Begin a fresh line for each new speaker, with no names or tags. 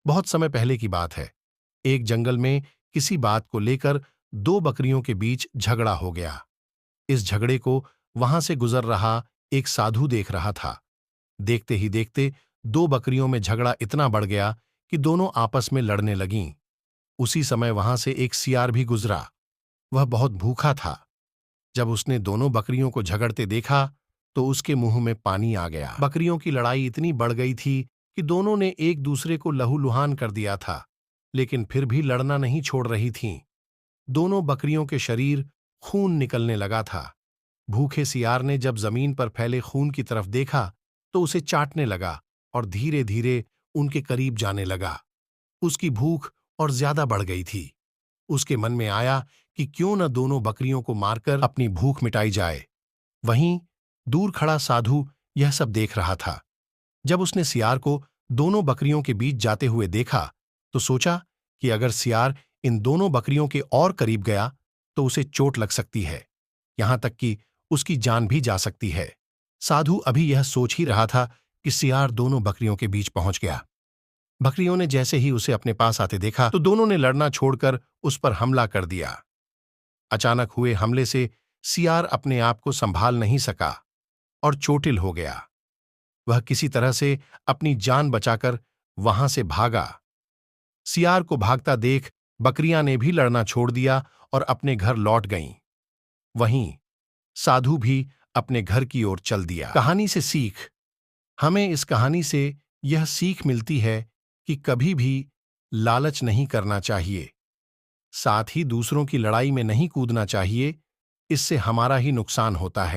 बहुत समय पहले की बात है। एक जंगल में किसी बात को लेकर दो बकरियों के बीच झगड़ा हो गया। इस झगड़े को वहां से गुजर रहा एक साधु देख रहा था। देखते ही देखते दो बकरियों में झगड़ा इतना बढ़ गया कि दोनों आपस में लड़ने लगीं। उसी समय वहां से एक सियार भी गुजरा। वह बहुत भूखा था। जब उसने दोनों बकरियों को झगड़ते देखा तो उसके मुंह में पानी आ गया। बकरियों की लड़ाई इतनी बढ़ गई थी कि दोनों ने एक दूसरे को लहूलुहान कर दिया था, लेकिन फिर भी लड़ना नहीं छोड़ रही थीं। दोनों बकरियों के शरीर खून निकलने लगा था। भूखे सियार ने जब जमीन पर फैले खून की तरफ देखा तो उसे चाटने लगा और धीरे धीरे उनके करीब जाने लगा। उसकी भूख और ज्यादा बढ़ गई थी। उसके मन में आया कि क्यों न दोनों बकरियों को मारकर अपनी भूख मिटाई जाए। वहीं दूर खड़ा साधु यह सब देख रहा था। जब उसने सियार को दोनों बकरियों के बीच जाते हुए देखा तो सोचा कि अगर सियार इन दोनों बकरियों के और करीब गया तो उसे चोट लग सकती है, यहां तक कि उसकी जान भी जा सकती है। साधु अभी यह सोच ही रहा था कि सियार दोनों बकरियों के बीच पहुंच गया। बकरियों ने जैसे ही उसे अपने पास आते देखा तो दोनों ने लड़ना छोड़कर उस पर हमला कर दिया। अचानक हुए हमले से सियार अपने आप को संभाल नहीं सका और चोटिल हो गया। वह किसी तरह से अपनी जान बचाकर वहां से भागा। सियार को भागता देख बकरियां ने भी लड़ना छोड़ दिया और अपने घर लौट गईं। वहीं साधु भी अपने घर की ओर चल दिया। कहानी से सीख। हमें इस कहानी से यह सीख मिलती है कि कभी भी लालच नहीं करना चाहिए, साथ ही दूसरों की लड़ाई में नहीं कूदना चाहिए। इससे हमारा ही नुकसान होता है।